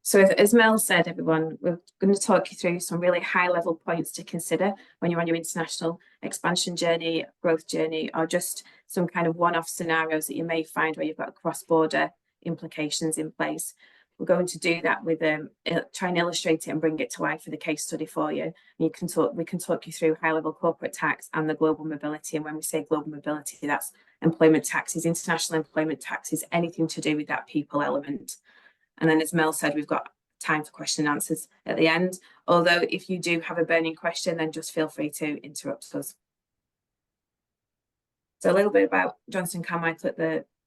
So as Mel said, everyone, we're going to talk you through some really high-level points to consider when you're on your international expansion journey, growth journey, or just some kind of one-off scenarios that you may find where you've got cross-border implications in place. We're going to do that with try and illustrate it and bring it to life with a case study for you. We can talk you through high-level corporate tax and the global mobility. And when we say global mobility, that's employment taxes, international employment taxes, anything to do with that people element. And then, as Mel said, we've got time for question and answers at the end. Although if you do have a burning question, then just feel free to interrupt us. So a little bit about Johnston Carmichael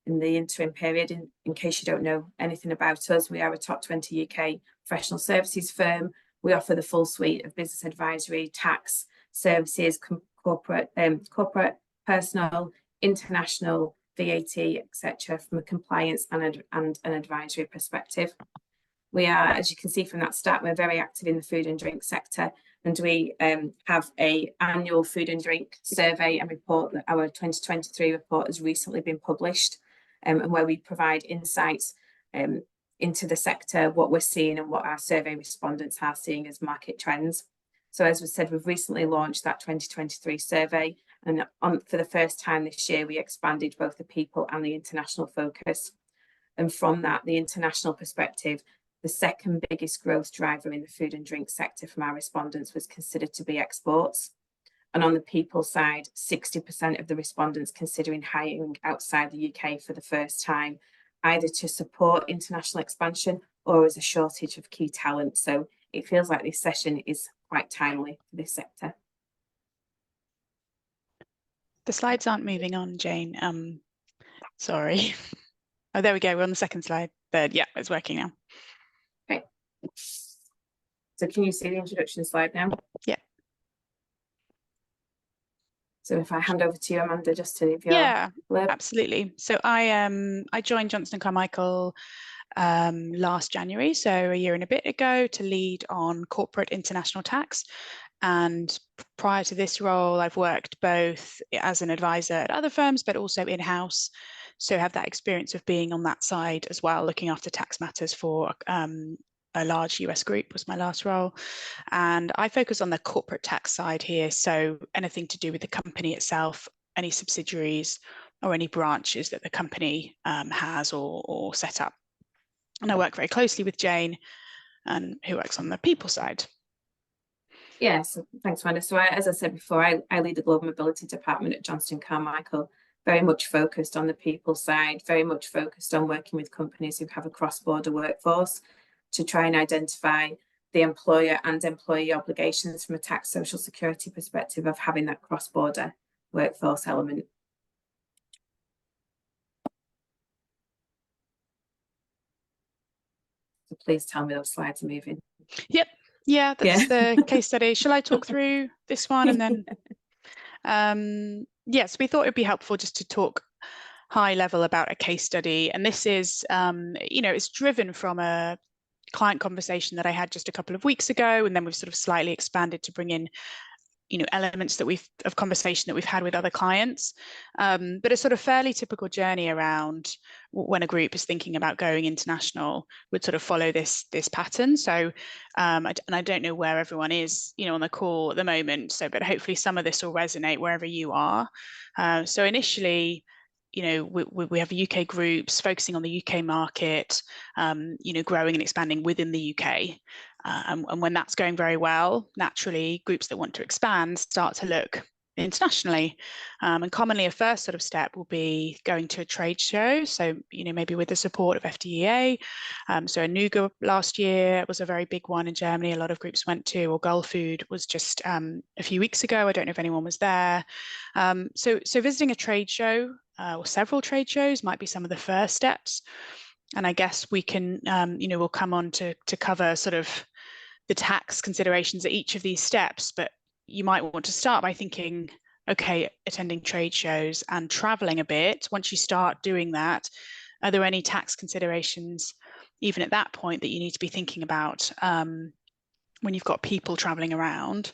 in the interim period, in case you don't know anything about us. We are a top 20 UK professional services firm. We offer the full suite of business advisory, tax services, corporate, personal, international, VAT, etc., from a compliance and an advisory perspective. We are, as you can see from that stat, we're very active in the food and drink sector, and we have an annual food and drink survey and report that our 2023 report has recently been published, and where we provide insights into the sector, what we're seeing and what our survey respondents are seeing as market trends. So as we said, we've recently launched that 2023 survey, and for the first time this year, we expanded both the people and the international focus. And from that, the international perspective, the second biggest growth driver in the food and drink sector from our respondents was considered to be exports. And on the people side, 60% of the respondents considering hiring outside the UK for the first time, either to support international expansion or as a shortage of key talent. So it feels like this session is quite timely for this sector. The slides aren't moving on, Jane. Sorry. Oh, there we go. We're on the second slide. Third. Yeah, it's working now. Okay. So can you see the introduction slide now? Yeah. So if I hand over to you, Amanda, just to leave your blurb. Absolutely. So I joined Johnston Carmichael last January, so a year and a bit ago, to lead on corporate international tax. And prior to this role, I've worked both as an advisor at other firms, but also in-house. So I have that experience of being on that side as well, looking after tax matters for a large US group was my last role. And I focus on the corporate tax side here. So anything to do with the company itself, any subsidiaries or any branches that the company has or set up. And I work very closely with Jane, who works on the people side. Yes, thanks, Amanda. So as I said before, I lead the Global Mobility Department at Johnston Carmichael, very much focused on the people side, very much focused on working with companies who have a cross-border workforce to try and identify the employer and employee obligations from a tax social security perspective of having that cross-border workforce element. So please tell me those slides are moving. Yep. Yeah, that's the case study. Shall I talk through this one and then? Yes, we thought it'd be helpful just to talk high level about a case study. And this is, it's driven from a client conversation that I had just a couple of weeks ago. And then we've sort of slightly expanded to bring in, elements that of conversation that we've had with other clients, but a sort of fairly typical journey around when a group is thinking about going international would sort of follow this pattern. So, and I don't know where everyone is, on the call at the moment. So, but hopefully some of this will resonate wherever you are. So initially, we have UK groups focusing on the UK market, growing and expanding within the UK. And when that's going very well, naturally, groups that want to expand start to look internationally. And commonly a first sort of step will be going to a trade show. So, maybe with the support of FDEA. So Anuga last year was a very big one in Germany. A lot of groups went to, or Gulfood was just a few weeks ago. I don't know if anyone was there. So visiting a trade show or several trade shows might be some of the first steps. And I guess we can, we'll come on to cover sort of the tax considerations at each of these steps, but you might want to start by thinking, okay, attending trade shows and traveling a bit. Once you start doing that, are there any tax considerations, even at that point, that you need to be thinking about when you've got people traveling around?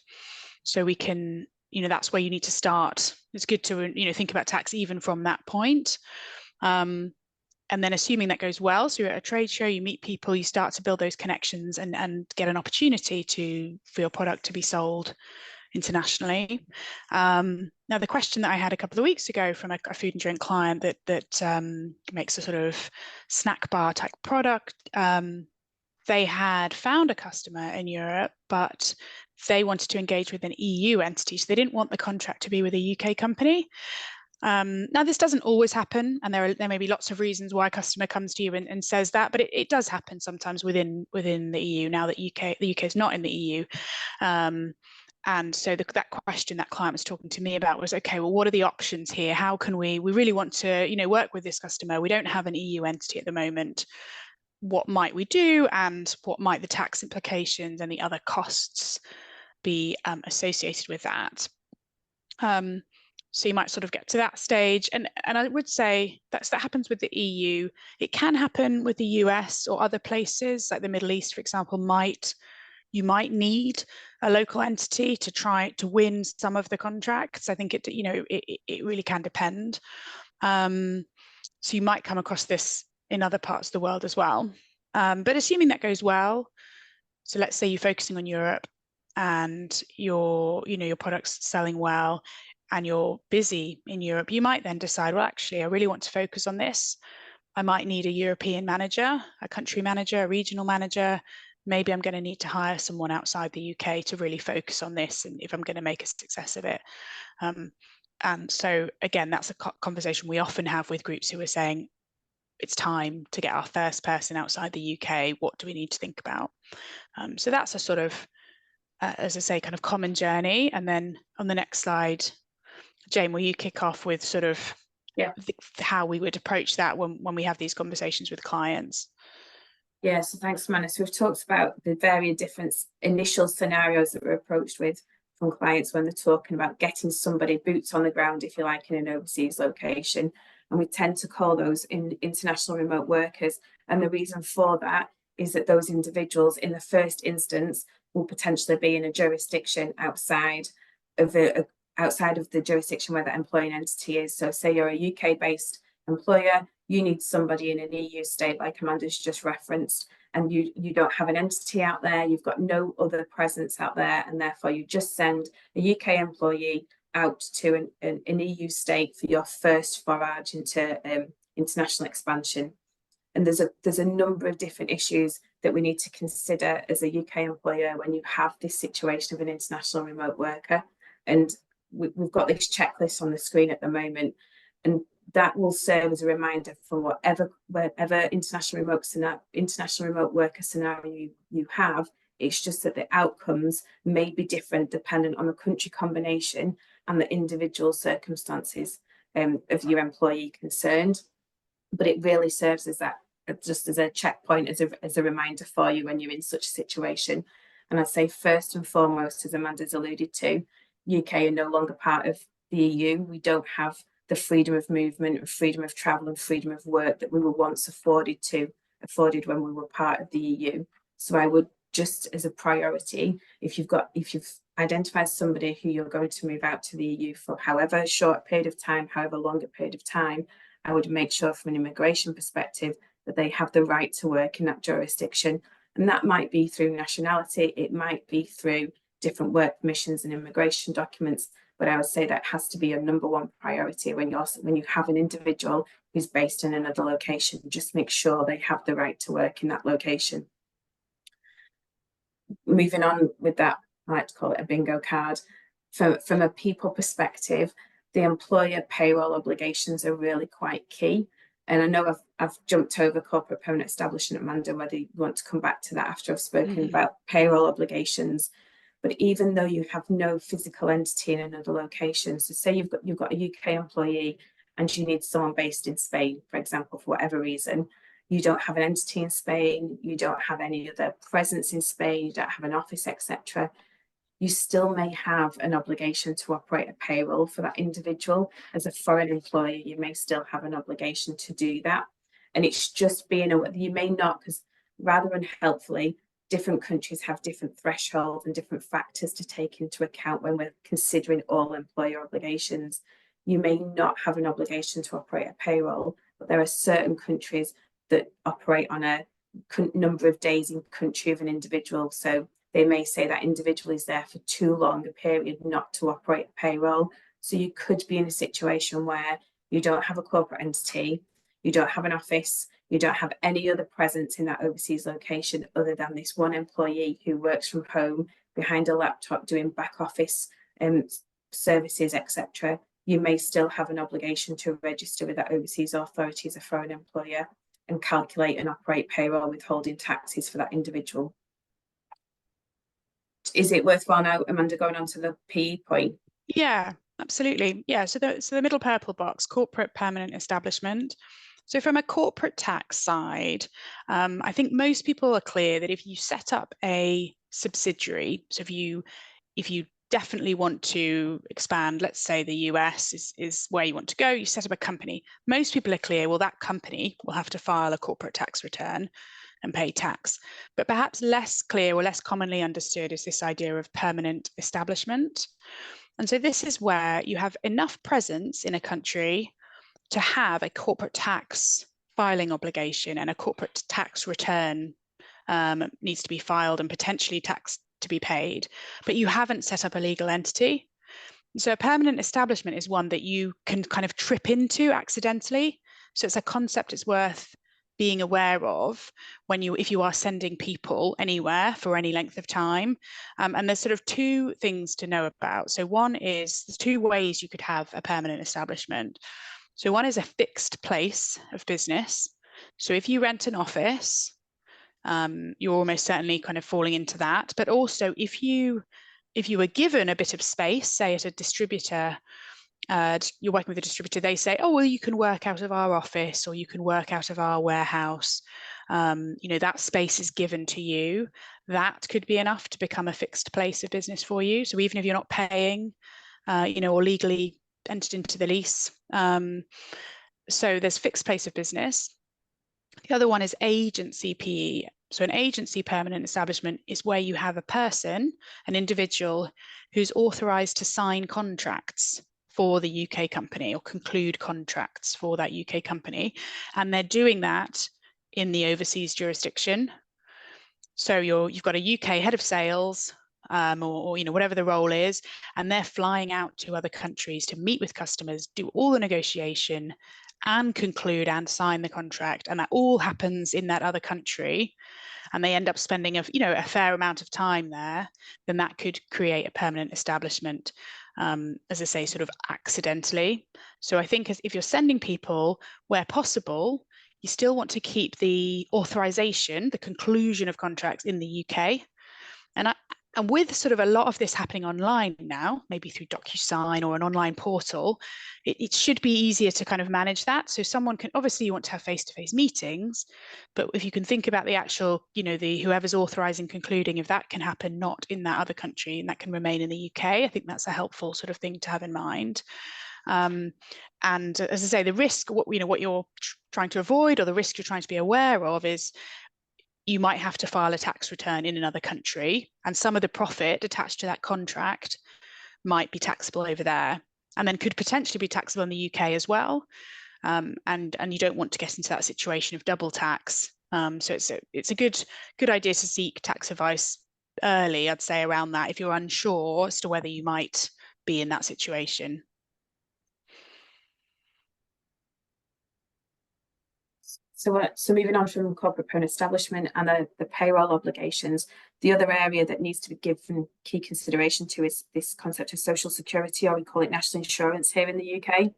So we can, that's where you need to start. It's good to, think about tax even from that point. And then assuming that goes well, so you're at a trade show, you meet people, you start to build those connections and get an opportunity for your product to be sold internationally. Now, the question that I had a couple of weeks ago from a food and drink client that makes a sort of snack bar type product, they had found a customer in Europe, but they wanted to engage with an EU entity, so they didn't want the contract to be with a UK company. Now, this doesn't always happen, and there may be lots of reasons why a customer comes to you and says that, but it does happen sometimes within the EU. Now that the UK is not in the EU, and so that question that client was talking to me about was, okay, well, what are the options here? How can we really want to work with this customer? We don't have an EU entity at the moment. What might we do, and what might the tax implications and the other costs be associated with that? So you might sort of get to that stage, and I would say that happens with the EU. It can happen with the US or other places, like the Middle East, for example. You might need a local entity to try to win some of the contracts. I think it really can depend. So you might come across this in other parts of the world as well. But assuming that goes well, so let's say you're focusing on Europe and your product's selling well and you're busy in Europe, you might then decide, well, actually, I really want to focus on this. I might need a European manager, a country manager, a regional manager. Maybe I'm going to need to hire someone outside the UK to really focus on this, and if I'm going to make a success of it. And so, again, that's a conversation we often have with groups who are saying, it's time to get our first person outside the UK. What do we need to think about? So that's a sort of, as I say, kind of common journey. And then on the next slide, Jane, will you kick off with sort of how we would approach that when we have these conversations with clients? Yeah, so thanks, Amanda. So we've talked about the various different initial scenarios that we're approached with from clients when they're talking about getting somebody boots on the ground, if you like, in an overseas location. And we tend to call those international remote workers. And the reason for that is that those individuals in the first instance will potentially be in a jurisdiction outside of the jurisdiction where the employing entity is. So say you're a UK-based employer, you need somebody in an EU state like Amanda's just referenced, and you don't have an entity out there, you've got no other presence out there, and therefore you just send a UK employee out to an EU state for your first forage into international expansion. And there's a number of different issues that we need to consider as a UK employer when you have this situation of an international remote worker. And we've got this checklist on the screen at the moment, and that will serve as a reminder for whatever international remote worker scenario you have. It's just that the outcomes may be different dependent on the country combination and the individual circumstances of your employee concerned. But it really serves as that, just as a checkpoint, as a reminder for you when you're in such a situation. And I'd say first and foremost, as Amanda's alluded to, UK are no longer part of the EU. We don't have the freedom of movement and freedom of travel and freedom of work that we were once afforded when we were part of the EU. So I would, just as a priority, if you've identified somebody who you're going to move out to the EU for however short period of time, however long a period of time, I would make sure from an immigration perspective that they have the right to work in that jurisdiction. And that might be through nationality, it might be through different work permissions and immigration documents, but I would say that has to be your number one priority when you have an individual who's based in another location. Just make sure they have the right to work in that location. Moving on with that, I like to call it a bingo card. From a people perspective, the employer payroll obligations are really quite key. And I know I've jumped over corporate permanent establishment, Amanda, whether you want to come back to that after I've spoken about payroll obligations. But even though you have no physical entity in another location, so say you've got a UK employee and you need someone based in Spain, for example, for whatever reason, you don't have an entity in Spain, you don't have any other presence in Spain, you don't have an office, etc., you still may have an obligation to operate a payroll for that individual. As a foreign employer, you may still have an obligation to do that. And it's just being aware, you may not, because rather unhelpfully, different countries have different thresholds and different factors to take into account when we're considering all employer obligations. You may not have an obligation to operate a payroll, but there are certain countries that operate on a number of days in country of an individual. So they may say that individual is there for too long a period not to operate payroll. So you could be in a situation where you don't have a corporate entity, you don't have an office, you don't have any other presence in that overseas location other than this one employee who works from home behind a laptop doing back office services, etc. You may still have an obligation to register with that overseas authority as a foreign employer and calculate and operate payroll withholding taxes for that individual. Is it worthwhile now, Amanda, going on to the PE point? Yeah, absolutely. Yeah, so the middle purple box, corporate permanent establishment. So from a corporate tax side, I think most people are clear that if you set up a subsidiary, so if you definitely want to expand, let's say the US is where you want to go, you set up a company. Most people are clear, well, that company will have to file a corporate tax return and pay tax. But perhaps less clear or less commonly understood is this idea of permanent establishment. And so this is where you have enough presence in a country to have a corporate tax filing obligation, and a corporate tax return needs to be filed and potentially tax to be paid, but you haven't set up a legal entity. So a permanent establishment is one that you can kind of trip into accidentally. So it's a concept it's worth being aware of if you are sending people anywhere for any length of time. And there's sort of two things to know about. So one is there's two ways you could have a permanent establishment. So one is a fixed place of business. So if you rent an office, you're almost certainly kind of falling into that. But also if you were given a bit of space, say at a distributor, you're working with a distributor, they say, oh, well, you can work out of our office or you can work out of our warehouse. That space is given to you. That could be enough to become a fixed place of business for you. So even if you're not paying, or legally entered into the lease. So there's fixed place of business. The other one is agency PE. So an agency permanent establishment is where you have a person, an individual, who's authorised to sign contracts for the UK company or conclude contracts for that UK company. And they're doing that in the overseas jurisdiction. So you've got a UK head of sales, or whatever the role is, and they're flying out to other countries to meet with customers, do all the negotiation and conclude and sign the contract, and that all happens in that other country, and they end up spending a fair amount of time there, then that could create a permanent establishment, as I say, sort of accidentally. So I think if you're sending people, where possible, you still want to keep the authorization, the conclusion of contracts in the UK. And with sort of a lot of this happening online now, maybe through DocuSign or an online portal, it should be easier to kind of manage that. So someone can, obviously you want to have face-to-face meetings, but if you can think about the actual, whoever's authorizing, concluding, if that can happen not in that other country and that can remain in the UK, I think that's a helpful sort of thing to have in mind. And as I say, the risk, what you're trying to avoid, or the risk you're trying to be aware of, is you might have to file a tax return in another country, and some of the profit attached to that contract might be taxable over there, and then could potentially be taxable in the UK as well. And you don't want to get into that situation of double tax. So it's a good idea to seek tax advice early, I'd say, around that, if you're unsure as to whether you might be in that situation. So moving on from corporate permanent establishment and the payroll obligations, the other area that needs to be given key consideration to is this concept of social security, or we call it national insurance here in the UK.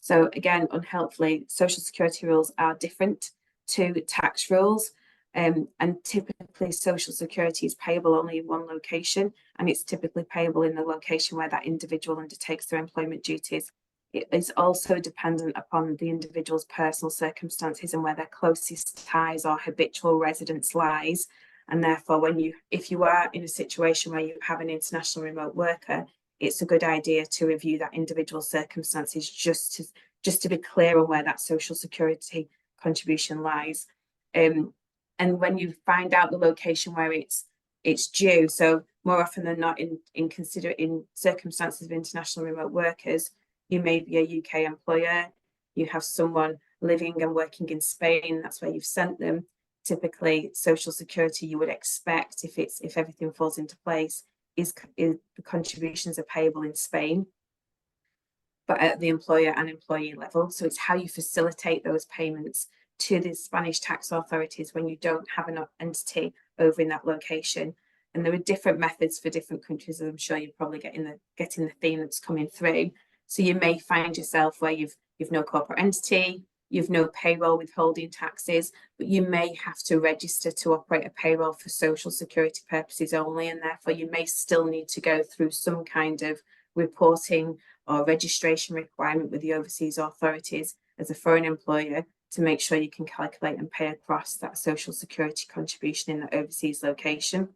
So again, unhelpfully, social security rules are different to tax rules, and typically social security is payable only in one location, and it's typically payable in the location where that individual undertakes their employment duties. It is also dependent upon the individual's personal circumstances and where their closest ties or habitual residence lies. And therefore, if you are in a situation where you have an international remote worker, it's a good idea to review that individual circumstances just to be clear on where that social security contribution lies. And when you find out the location where it's due, so more often than not, in circumstances of international remote workers, you may be a UK employer, you have someone living and working in Spain, that's where you've sent them. Typically, Social Security, you would expect, if everything falls into place, is the contributions are payable in Spain, but at the employer and employee level. So it's how you facilitate those payments to the Spanish tax authorities when you don't have an entity over in that location. And there are different methods for different countries, as I'm sure you're probably getting the theme that's coming through. So you may find yourself where you've no corporate entity, you've no payroll withholding taxes, but you may have to register to operate a payroll for Social Security purposes only, and therefore you may still need to go through some kind of reporting or registration requirement with the overseas authorities as a foreign employer to make sure you can calculate and pay across that Social Security contribution in the overseas location.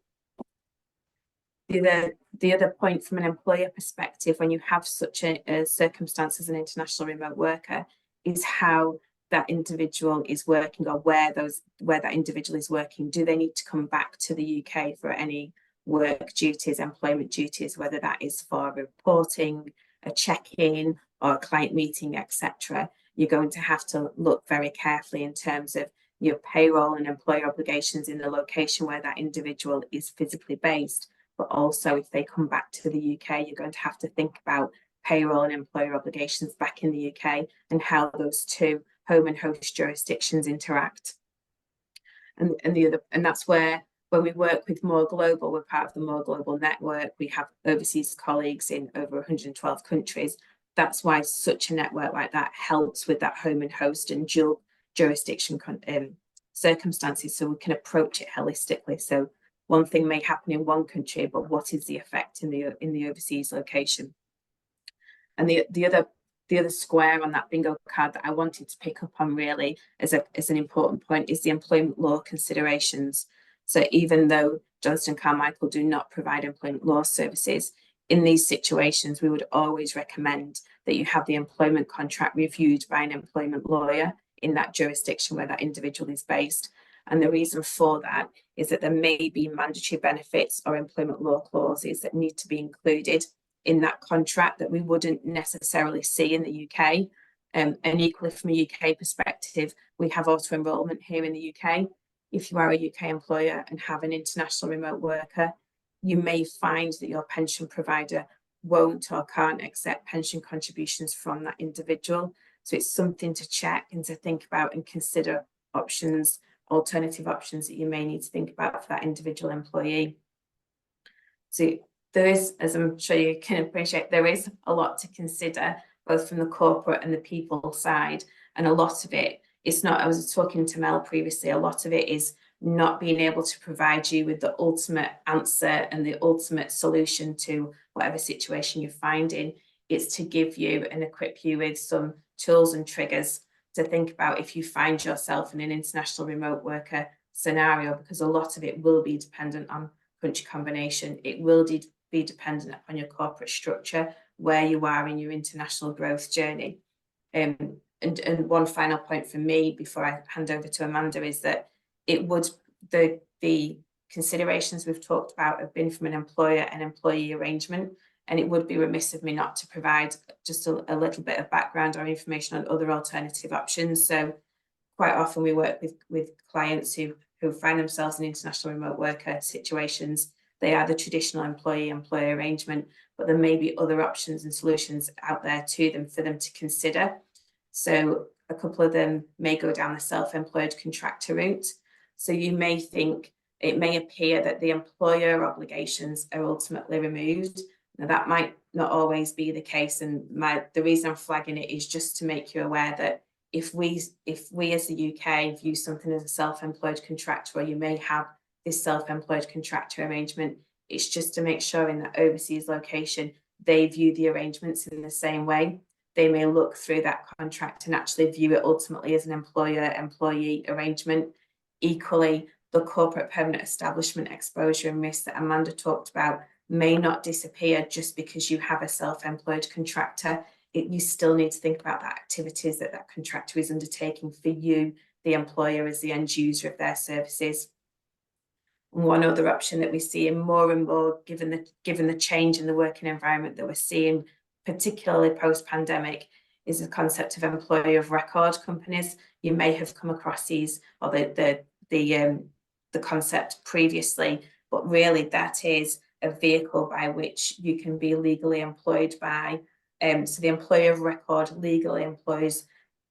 The other point from an employer perspective, when you have such a circumstance as an international remote worker, is how that individual is working, or where that individual is working. Do they need to come back to the UK for any work duties, employment duties, whether that is for reporting, a check-in, or a client meeting, etc. You're going to have to look very carefully in terms of your payroll and employer obligations in the location where that individual is physically based. But also, if they come back to the UK, you're going to have to think about payroll and employer obligations back in the UK and how those two home and host jurisdictions interact. And that's where, when we work with More Global, we're part of the More Global network. We have overseas colleagues in over 112 countries. That's why such a network like that helps with that home and host and dual jurisdiction circumstances, so we can approach it holistically. So one thing may happen in one country, but what is the effect in the overseas location? And the other square on that bingo card that I wanted to pick up on really as an important point is the employment law considerations. So even though Johnston Carmichael do not provide employment law services, in these situations, we would always recommend that you have the employment contract reviewed by an employment lawyer in that jurisdiction where that individual is based. And the reason for that is that there may be mandatory benefits or employment law clauses that need to be included in that contract that we wouldn't necessarily see in the UK. And equally, from a UK perspective, we have auto-enrolment here in the UK. If you are a UK employer and have an international remote worker, you may find that your pension provider won't or can't accept pension contributions from that individual. So it's something to check and to think about and consider options, alternative options that you may need to think about for that individual employee. So there is, as I'm sure you can appreciate, there is a lot to consider, both from the corporate and the people side. And a lot of it, it's not, I was talking to Mel previously, a lot of it is not being able to provide you with the ultimate answer and the ultimate solution to whatever situation you're finding. It's to give you and equip you with some tools and triggers to think about if you find yourself in an international remote worker scenario, because a lot of it will be dependent on country combination. It will be dependent upon your corporate structure, where you are in your international growth journey. And one final point for me before I hand over to Amanda is that the considerations we've talked about have been from an employer and employee arrangement, and it would be remiss of me not to provide just a little bit of background or information on other alternative options. So quite often we work with clients who find themselves in international remote worker situations. They are the traditional employee-employer arrangement, but there may be other options and solutions out there to them for them to consider. So a couple of them may go down the self-employed contractor route. So you may think, it may appear that the employer obligations are ultimately removed. Now that might not always be the case, and the reason I'm flagging it is just to make you aware that if we as the UK view something as a self-employed contractor, or you may have this self-employed contractor arrangement, it's just to make sure in that overseas location they view the arrangements in the same way. They may look through that contract and actually view it ultimately as an employer-employee arrangement. Equally, the corporate permanent establishment exposure and risk that Amanda talked about may not disappear just because you have a self-employed contractor. You still need to think about the activities that contractor is undertaking for you, the employer, as the end user of their services. And one other option that we see in more and more, given the change in the working environment that we're seeing, particularly post-pandemic, is the concept of employer of record companies. You may have come across these or the concept previously, but really that is a vehicle by which you can be legally employed by. So the employer of record legally employs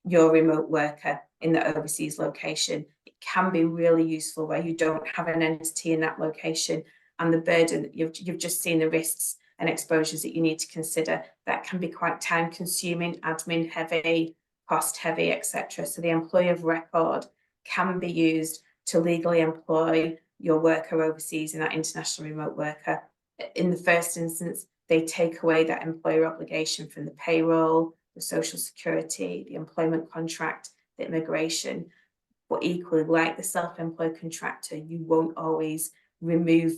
your remote worker in the overseas location. It can be really useful where you don't have an entity in that location, and the burden, you've just seen the risks and exposures that you need to consider. That can be quite time consuming, admin heavy, cost heavy, etc. So the employer of record can be used to legally employ your worker overseas in that international remote worker. In the first instance, they take away that employer obligation from the payroll, the social security, the employment contract, the immigration. But equally, like the self-employed contractor, you won't always remove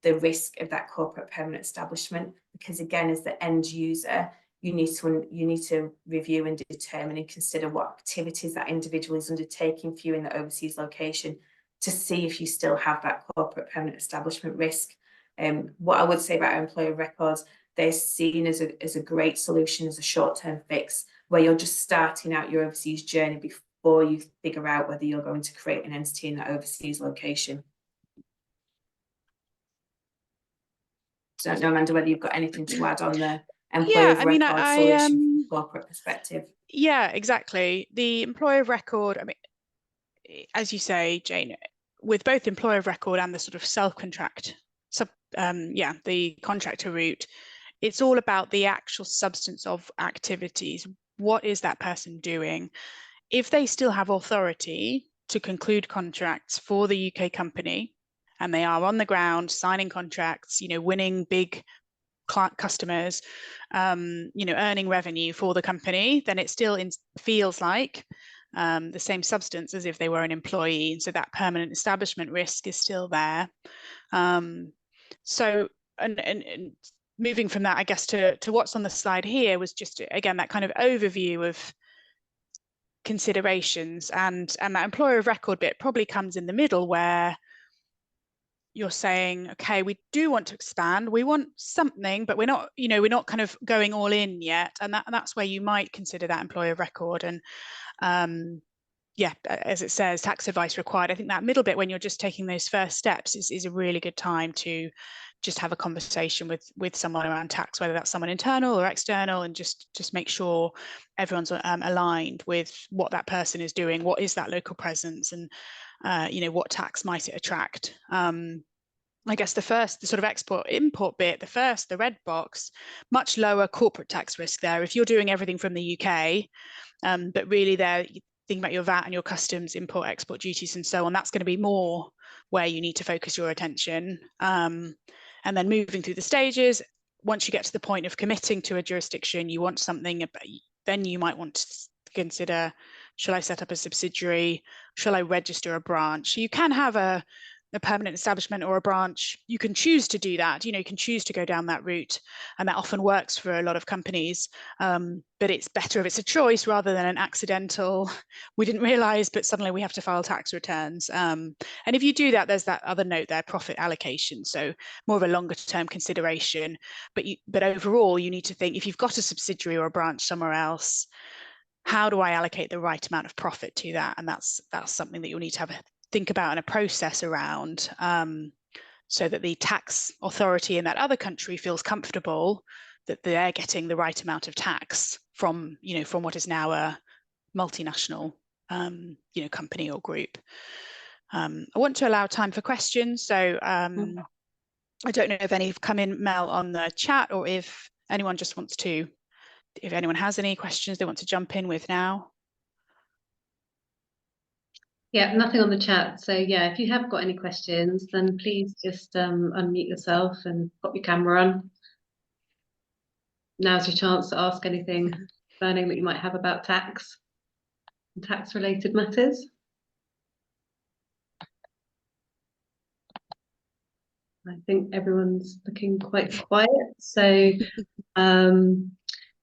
the risk of that corporate permanent establishment, because again, as the end user, you need to review and determine and consider what activities that individual is undertaking for you in the overseas location to see if you still have that corporate permanent establishment risk. What I would say about our employer records, they're seen as a great solution, as a short-term fix, where you're just starting out your overseas journey before you figure out whether you're going to create an entity in that overseas location. So I don't know, Amanda, whether you've got anything to add on the employer of record solution from a corporate perspective. Yeah, exactly. The employer of record, I mean, as you say, Jane, with both employer of record and the sort of self-contract, the contractor route, it's all about the actual substance of activities. What is that person doing? If they still have authority to conclude contracts for the UK company, and they are on the ground signing contracts, winning big customers, earning revenue for the company, then it still feels like the same substance as if they were an employee. And so that permanent establishment risk is still there. So moving from that, I guess, to what's on the slide here was just, again, that kind of overview of considerations, and that employer of record bit probably comes in the middle, where you're saying, okay, we do want to expand, we want something, but we're not kind of going all in yet, and that's where you might consider that employer of record. And as it says, tax advice required. I think that middle bit, when you're just taking those first steps, is a really good time to just have a conversation with someone around tax, whether that's someone internal or external, and just make sure everyone's aligned with what that person is doing, what is that local presence, and what tax might it attract. I guess the sort of export-import bit, the red box, much lower corporate tax risk there. If you're doing everything from the UK, but really there, think about your VAT and your customs, import, export duties, and so on, that's going to be more where you need to focus your attention. And then moving through the stages, once you get to the point of committing to a jurisdiction, you want something, then you might want to consider, shall I set up a subsidiary? Shall I register a branch? You can have a permanent establishment or a branch. You can choose to do that. You can choose to go down that route, and that often works for a lot of companies. But it's better if it's a choice rather than an accidental, we didn't realize, but suddenly we have to file tax returns. And if you do that, there's that other note there, profit allocation. So more of a longer term consideration. But overall, you need to think, if you've got a subsidiary or a branch somewhere else, how do I allocate the right amount of profit to that? And that's something that you'll need to think about in a process around, so that the tax authority in that other country feels comfortable that they're getting the right amount of tax from what is now a multinational company or group. I want to allow time for questions, so I don't know if any have come in, Mel, on the chat, or if anyone just wants to, if anyone has any questions they want to jump in with now. Yeah, nothing on the chat. So yeah, if you have got any questions, then please just unmute yourself and pop your camera on. Now's your chance to ask anything burning that you might have about tax and tax-related matters. I think everyone's looking quite quiet. So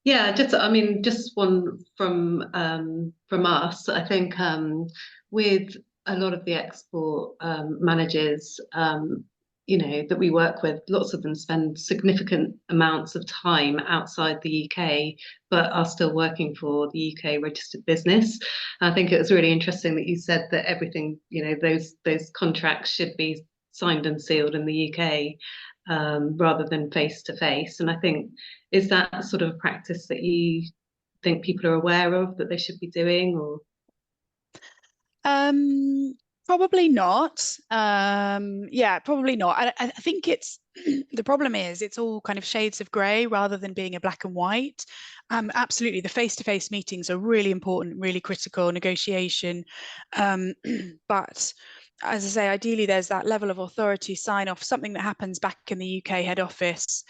yeah, just one from us. I think with a lot of the export managers, you know, that we work with, lots of them spend significant amounts of time outside the UK, but are still working for the UK registered business. I think it was really interesting that you said that everything, you know, those contracts should be signed and sealed in the UK rather than face to face. And I think, is that sort of a practice that you think people are aware of that they should be doing, or? Probably not. Yeah, probably not. I think it's the problem is it's all kind of shades of grey rather than being a black and white. Absolutely, the face-to-face meetings are really important, really critical, negotiation. But as I say, ideally there's that level of authority sign off, something that happens back in the UK head office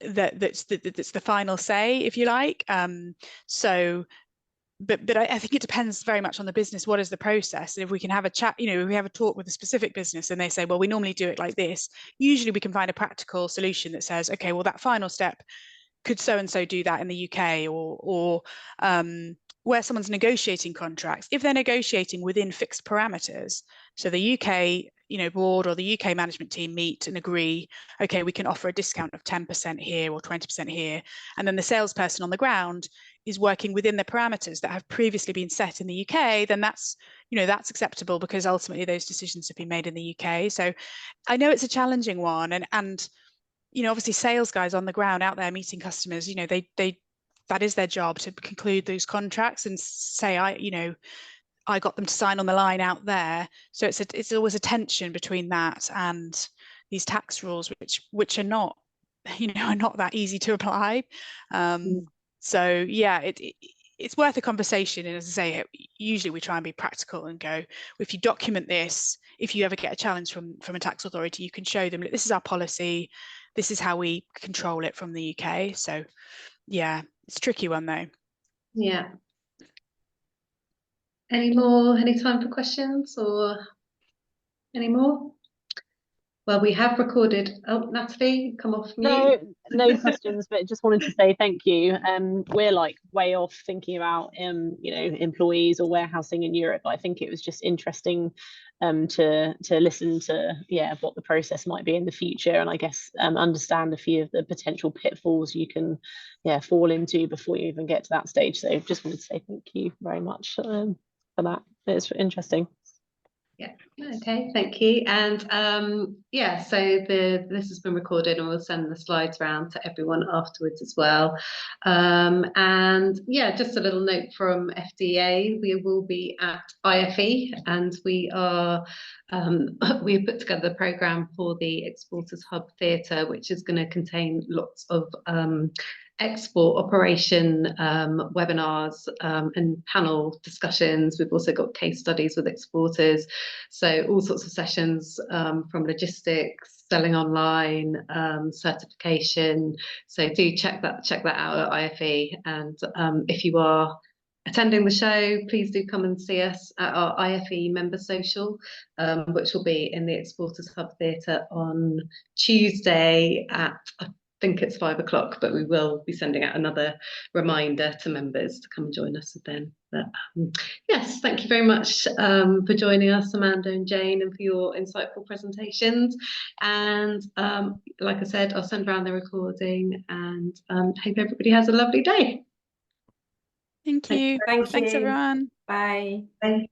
that's the final say, if you like. But I think it depends very much on the business. What is the process? And if we can have a chat, you know, if we have a talk with a specific business and they say, well, we normally do it like this, usually we can find a practical solution that says, okay, well, that final step, could so-and-so do that in the UK, or where someone's negotiating contracts, if they're negotiating within fixed parameters. So the UK, you know, board or the UK management team meet and agree, okay, we can offer a discount of 10% here or 20% here. And then the salesperson on the ground is working within the parameters that have previously been set in the UK, then that's, you know, that's acceptable because ultimately those decisions have been made in the UK. So I know it's a challenging one, and you know, obviously sales guys on the ground out there meeting customers, you know, they that is their job to conclude those contracts and say, I got them to sign on the line out there. So it's always a tension between that and these tax rules, which are not, you know, are not that easy to apply. So yeah, it's worth a conversation. And as I say, usually we try and be practical and go, if you document this, if you ever get a challenge from a tax authority, you can show them, this is our policy, this is how we control it from the UK. So yeah, it's a tricky one though. Yeah. Any time for questions or any more? Well, we have recorded. Oh, Natalie, come off mute. No questions, but just wanted to say thank you. We're like way off thinking about you know, employees or warehousing in Europe, but I think it was just interesting to listen to what the process might be in the future, and I guess understand a few of the potential pitfalls you can fall into before you even get to that stage. So just wanted to say thank you very much for that. It's interesting. Yeah, okay, thank you. And so this has been recorded and we'll send the slides around to everyone afterwards as well. And yeah, just a little note from FDEA, we will be at IFE, and we have put together a programme for the Exporters Hub Theatre, which is going to contain lots of export operation webinars and panel discussions. We've also got case studies with exporters, so all sorts of sessions from logistics, selling online, certification. So do check that out at IFE. And if you are attending the show, please do come and see us at our IFE member social, which will be in the Exporters Hub Theatre on Tuesday at, I think it's 5 o'clock, but we will be sending out another reminder to members to come and join us then. But yes, thank you very much for joining us, Amanda and Jane, and for your insightful presentations. And like I said, I'll send around the recording, and hope everybody has a lovely day. Thank you. Thanks everyone. Bye. Bye.